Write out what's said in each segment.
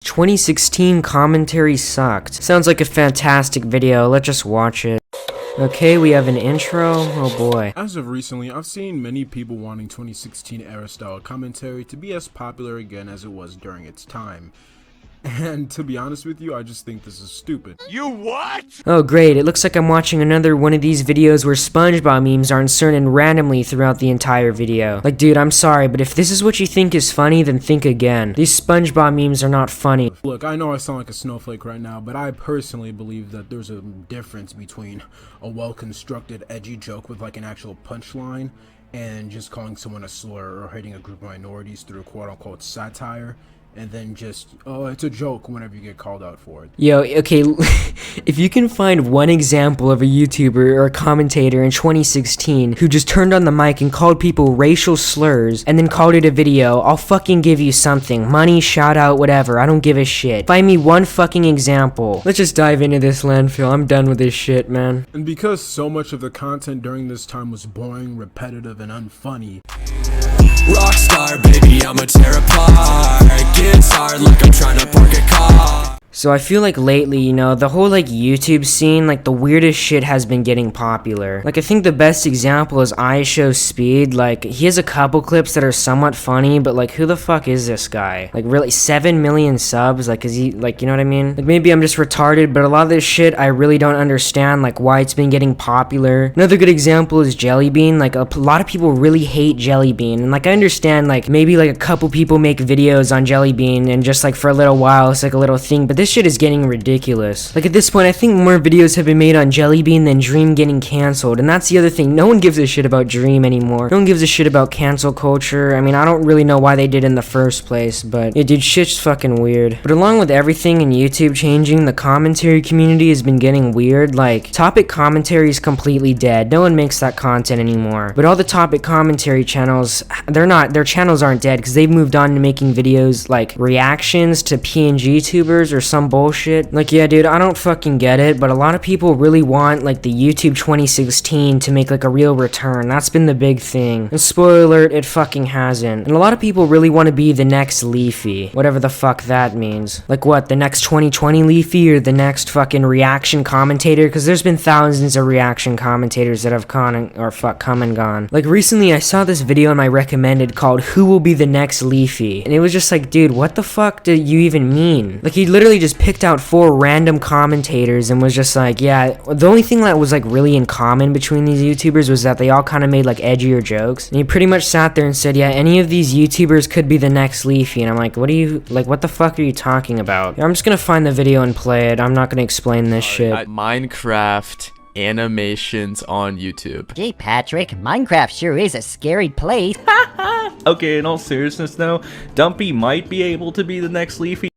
2016 commentary sucked. Sounds like a fantastic video, let's just watch it. Okay, we have an intro. Oh boy. As of recently, I've seen many people wanting 2016 era style commentary to be as popular again as it was during its time. And to be honest with you, I just think this is stupid. You what? Oh great, it looks like I'm watching another one of these videos where SpongeBob memes are inserted randomly throughout the entire video. Like dude, I'm sorry, but if this is what you think is funny, then think again. These SpongeBob memes are not funny. Look, I know I sound like a snowflake right now, but I personally believe that there's a difference between a well-constructed edgy joke with like an actual punchline and just calling someone a slur or hating a group of minorities through quote-unquote satire. And then just, oh, it's a joke whenever you get called out for it. Yo, okay, if you can find one example of a YouTuber or a commentator in 2016 who just turned on the mic and called people racial slurs and then called it a video, I'll fucking give you something. Money, shout out, whatever, I don't give a shit. Find me one fucking example. Let's just dive into this landfill, I'm done with this shit, man. And because so much of the content during this time was boring, repetitive, and unfunny, Rockstar, baby, I'ma tear apart. Gets hard like I'm trying to park a car. So I feel like lately, you know, the whole like YouTube scene, like the weirdest shit has been getting popular. Like I think the best example is IShowSpeed. Like he has a couple clips that are somewhat funny, but like who the fuck is this guy? Like really 7 million subs? Like is he like, you know what I mean? Like maybe I'm just retarded, but a lot of this shit I really don't understand like why it's been getting popular. Another good example is Jellybean. Like a lot of people really hate Jellybean, and like I understand like maybe like a couple people make videos on Jellybean and just like for a little while it's like a little thing, but this shit is getting ridiculous. Like at this point, I think more videos have been made on Jellybean than Dream getting canceled, and that's the other thing. No one gives a shit about Dream anymore. No one gives a shit about cancel culture. I mean, I don't really know why they did in the first place, but yeah, dude, shit's fucking weird. But along with everything in YouTube changing, the commentary community has been getting weird. Like, topic commentary is completely dead. No one makes that content anymore. But all the topic commentary channels, their channels aren't dead because they've moved on to making videos like reactions to PNG tubers or some bullshit. Like yeah dude, I don't fucking get it, but a lot of people really want like the YouTube 2016 to make like a real return. That's been the big thing, and spoiler alert, it fucking hasn't. And a lot of people really want to be the next Leafy, whatever the fuck that means. Like what, the next 2020 Leafy or the next fucking reaction commentator? Because there's been thousands of reaction commentators that have come and gone. Like recently I saw this video on my recommended called Who Will Be the Next Leafy, and it was just like, dude, what the fuck do you even mean? Like he literally just picked out 4 random commentators and was just like, yeah, the only thing that was like really in common between these YouTubers was that they all kind of made like edgier jokes. And he pretty much sat there and said, yeah, any of these YouTubers could be the next Leafy. And I'm like, what the fuck are you talking about? I'm just gonna find the video and play it. I'm not gonna explain this shit. Minecraft animations on YouTube. Gee, Patrick, Minecraft sure is a scary place. Okay, in all seriousness though, Dumpy might be able to be the next Leafy.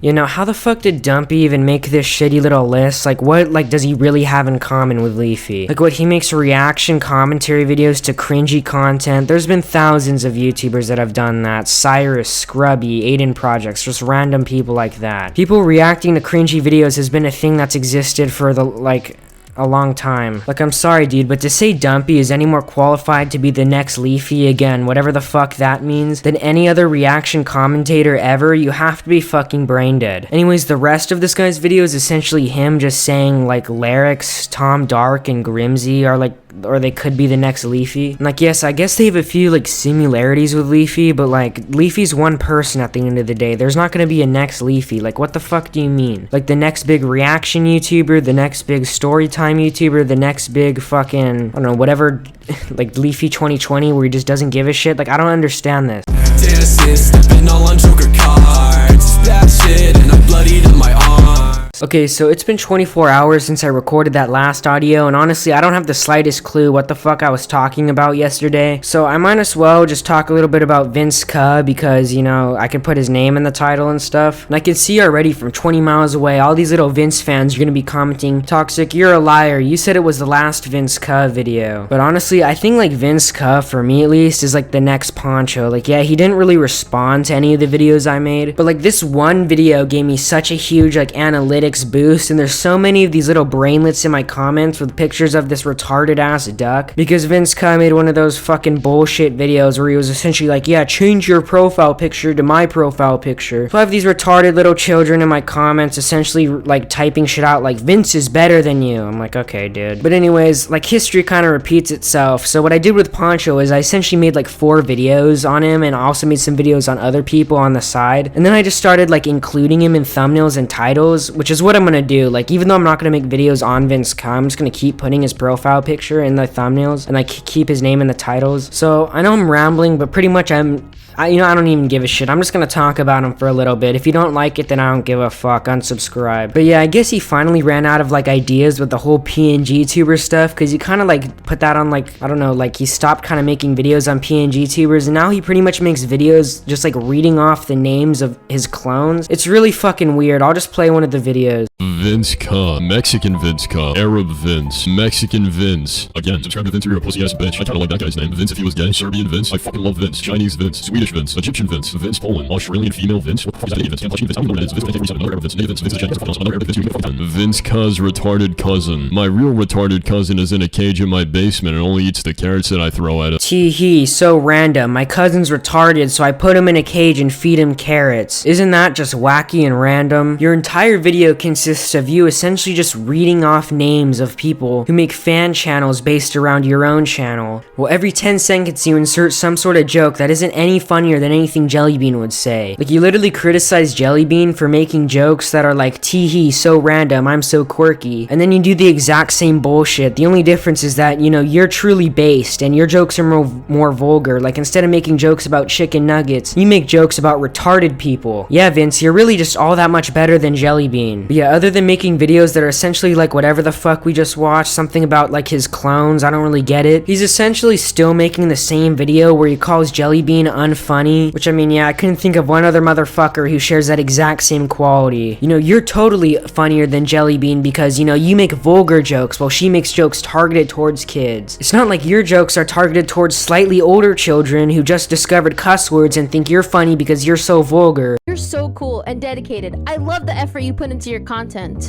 You know, how the fuck did Dumpy even make this shitty little list? Like, what, like, does he really have in common with Leafy? Like, what, he makes reaction commentary videos to cringy content? There's been thousands of YouTubers that have done that. Cyrus, Scrubby, Aiden Projects, just random people like that. People reacting to cringy videos has been a thing that's existed for a long time. Like, I'm sorry, dude, but to say Dumpy is any more qualified to be the next Leafy, again, whatever the fuck that means, than any other reaction commentator ever, you have to be fucking brain dead. Anyways, the rest of this guy's video is essentially him just saying, like, Lerix, Tom Dark, and Grimsy are, like, or they could be the next Leafy. And like, yes, I guess they have a few like similarities with Leafy, but like Leafy's one person at the end of the day. There's not gonna be a next Leafy. Like, what the fuck do you mean? Like the next big reaction YouTuber, the next big story time YouTuber, the next big fucking, I don't know, whatever, like Leafy 2020 where he just doesn't give a shit. Like, I don't understand this. Stepping all on Joker cards. That shit and I bloodied in my arm. Okay, so it's been 24 hours since I recorded that last audio, and honestly, I don't have the slightest clue what the fuck I was talking about yesterday, so I might as well just talk a little bit about V1nce Cuh, because, you know, I can put his name in the title and stuff, and I can see already from 20 miles away, all these little V1nce fans are gonna be commenting, Toxic, you're a liar, you said it was the last V1nce Cuh video. But honestly, I think, like, V1nce Cuh, for me at least, is like the next Poncho. Like, yeah, he didn't really respond to any of the videos I made, but like, this one video gave me such a huge, like, analytics analytics boost, and there's so many of these little brainlets in my comments with pictures of this retarded ass duck, because V1nce Cuh made one of those fucking bullshit videos where he was essentially like, yeah, change your profile picture to my profile picture. So I have these retarded little children in my comments essentially like typing shit out like, V1nce is better than you. I'm like, okay, dude. But anyways, like, history kind of repeats itself. So what I did with Poncho is I essentially made like 4 videos on him, and I also made some videos on other people on the side, and then I just started like including him in thumbnails and titles, which is what I'm gonna do. Like, even though I'm not gonna make videos on V1nce Cuh, I'm just gonna keep putting his profile picture in the thumbnails and like keep his name in the titles. So I know I'm rambling, but pretty much I don't even give a shit. I'm just gonna talk about him for a little bit. If you don't like it, then I don't give a fuck. Unsubscribe. But yeah, I guess he finally ran out of like ideas with the whole PNG tuber stuff, because he kind of like put that on like, I don't know, like he stopped kind of making videos on PNG tubers, and now he pretty much makes videos just like reading off the names of his clones. It's really fucking weird. I'll just play one of the videos. V1nce Cuh, Mexican V1nce Cuh, Arab V1nce, Mexican V1nce. Again, subscribe to V1nce or you're a pussy ass bitch. I kinda like that guy's name. V1nce if he was gay, Serbian V1nce. I fucking love V1nce. Chinese V1nce, Swedish V1nce, Egyptian V1nce, V1nce Poland, Australian female V1nce. What the fuck is that? V1nce, can't touch V1nce. I don't know what it is. V1nce, another Arab V1nce, V1nce, V1nce, another Arab V1nce. V1nce Cuh's retarded cousin. My real retarded cousin is in a cage in my basement and only eats the carrots that I throw at him. Tee-hee, so random. My cousin's retarded, so I put him in a cage and feed him carrots. Isn't that just wacky and random? Your entire video consists of you essentially just reading off names of people who make fan channels based around your own channel. Well, every 10 seconds you insert some sort of joke that isn't any funnier than anything Jellybean would say. Like, you literally criticize Jellybean for making jokes that are like, tee-hee, so random, I'm so quirky. And then you do the exact same bullshit. The only difference is that, you know, you're truly based and your jokes are more vulgar. Like, instead of making jokes about chicken nuggets, you make jokes about retarded people. Yeah, V1nce, you're really just all that much better than Jellybean. But yeah, other than making videos that are essentially like whatever the fuck we just watched, something about like his clones, I don't really get it. He's essentially still making the same video where he calls Jellybean unfunny, which, I mean, yeah, I couldn't think of one other motherfucker who shares that exact same quality. You know, you're totally funnier than Jellybean because, you know, you make vulgar jokes while she makes jokes targeted towards kids. It's not like your jokes are targeted towards slightly older children who just discovered cuss words and think you're funny because you're so vulgar. You're so cool and dedicated. I love the effort you put into your content.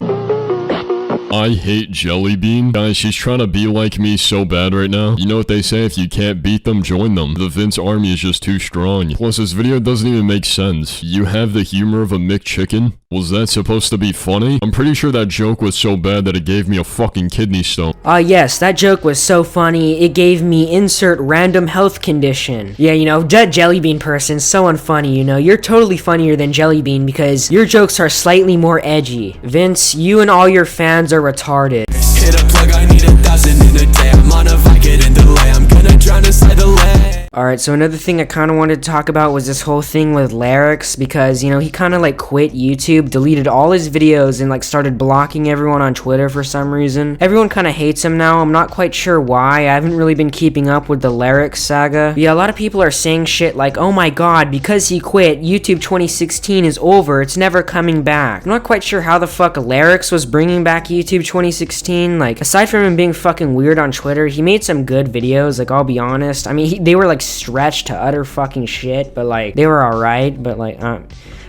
I hate Jellybean. Guys, she's trying to be like me so bad right now. You know what they say, if you can't beat them, join them. The V1nce army is just too strong. Plus, this video doesn't even make sense. You have the humor of a McChicken? Was that supposed to be funny? I'm pretty sure that joke was so bad that it gave me a fucking kidney stone. Yes, that joke was so funny, it gave me insert random health condition. Yeah, you know, that Jellybean person, so unfunny, you know. You're totally funnier than Jellybean because your jokes are slightly more edgy. V1nce, you and all your fans are retarded. Hit a plug, I need 1,000 in a day. I'm on a Viking in delay. I'm gonna drown inside the lane. Alright, so another thing I kind of wanted to talk about was this whole thing with Lerix, because, you know, he kind of like quit YouTube, deleted all his videos, and like started blocking everyone on Twitter for some reason. Everyone kind of hates him now. I'm not quite sure why. I haven't really been keeping up with the Lerix saga. But yeah, a lot of people are saying shit like, oh my god, because he quit, YouTube 2016 is over, it's never coming back. I'm not quite sure how the fuck Lerix was bringing back YouTube 2016. Like, aside from him being fucking weird on Twitter, he made some good videos, like, I'll be honest. I mean, they were like stretched to utter fucking shit, but like, they were alright. But like,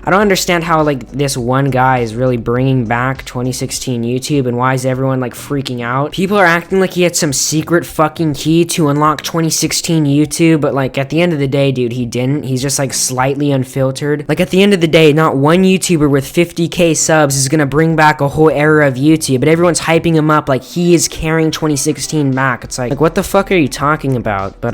I don't understand how like this one guy is really bringing back 2016 YouTube, and why is everyone like freaking out? People are acting like he had some secret fucking key to unlock 2016 YouTube, but like at the end of the day, dude, he didn't. He's just like slightly unfiltered. Like, at the end of the day, not one YouTuber with 50k subs is gonna bring back a whole era of YouTube, but everyone's hyping him up like he is carrying 2016 back. It's like what the fuck are you talking about? But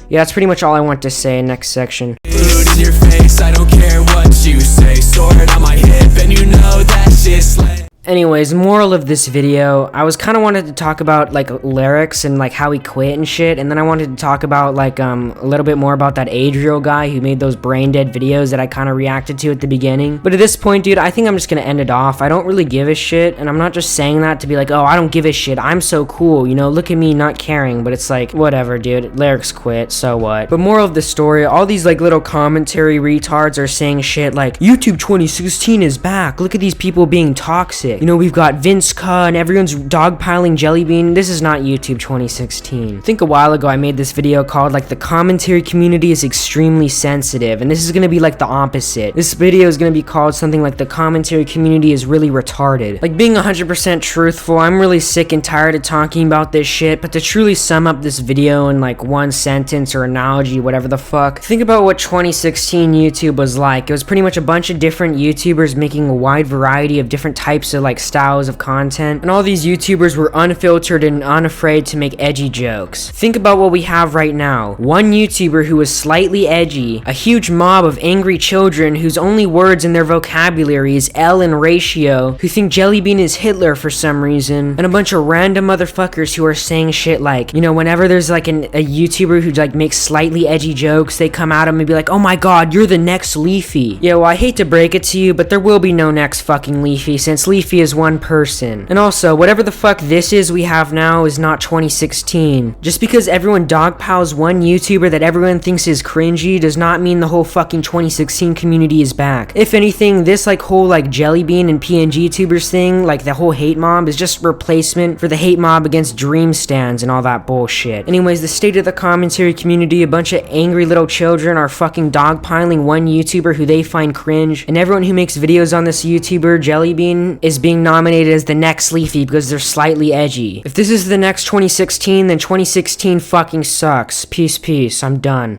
yeah, that's pretty much all I want to say. Next section. Food in your face, I don't care what you say. Sword on my hip, and you know that shit's slaying. Anyways, moral of this video, I was kind of wanted to talk about like Lerix and like how he quit and shit, and then I wanted to talk about like a little bit more about that Adriel guy who made those brain dead videos that I kind of reacted to at the beginning. But at this point, dude, I think I'm just gonna end it off. I don't really give a shit, and I'm not just saying that to be like, oh, I don't give a shit, I'm so cool, you know, look at me not caring. But it's like, whatever, dude, Lerix quit, so what? But moral of the story, all these like little commentary retards are saying shit like, YouTube 2016 is back, look at these people being toxic. You know, we've got V1nce Cuh and everyone's dogpiling Jellybean. This is not YouTube 2016. I think a while ago I made this video called like the commentary community is extremely sensitive, and this is gonna be like the opposite. This video is gonna be called something like the commentary community is really retarded. Like, being 100% truthful, I'm really sick and tired of talking about this shit, but to truly sum up this video in like one sentence or analogy, whatever the fuck, think about what 2016 YouTube was like. It was pretty much a bunch of different YouTubers making a wide variety of different types of like styles of content, and all these YouTubers were unfiltered and unafraid to make edgy jokes. Think about what we have right now. One YouTuber who is slightly edgy, a huge mob of angry children whose only words in their vocabulary is L and ratio, who think Jellybean is Hitler for some reason, and a bunch of random motherfuckers who are saying shit like, you know, whenever there's like a YouTuber who like makes slightly edgy jokes, they come at him and be like, oh my god, you're the next Leafy. Yeah, well, I hate to break it to you, but there will be no next fucking Leafy, since Leafy is one person. And also, whatever the fuck this is we have now is not 2016. Just because everyone dogpiles one YouTuber that everyone thinks is cringy does not mean the whole fucking 2016 community is back. If anything, this like whole like Jellybean and PNG YouTubers thing, like the whole hate mob, is just replacement for the hate mob against dream stands and all that bullshit. Anyways, the state of the commentary community, a bunch of angry little children are fucking dogpiling one YouTuber who they find cringe, and everyone who makes videos on this YouTuber, Jellybean, is being nominated as the next Leafy because they're slightly edgy. If this is the next 2016, then 2016 fucking sucks. Peace, I'm done.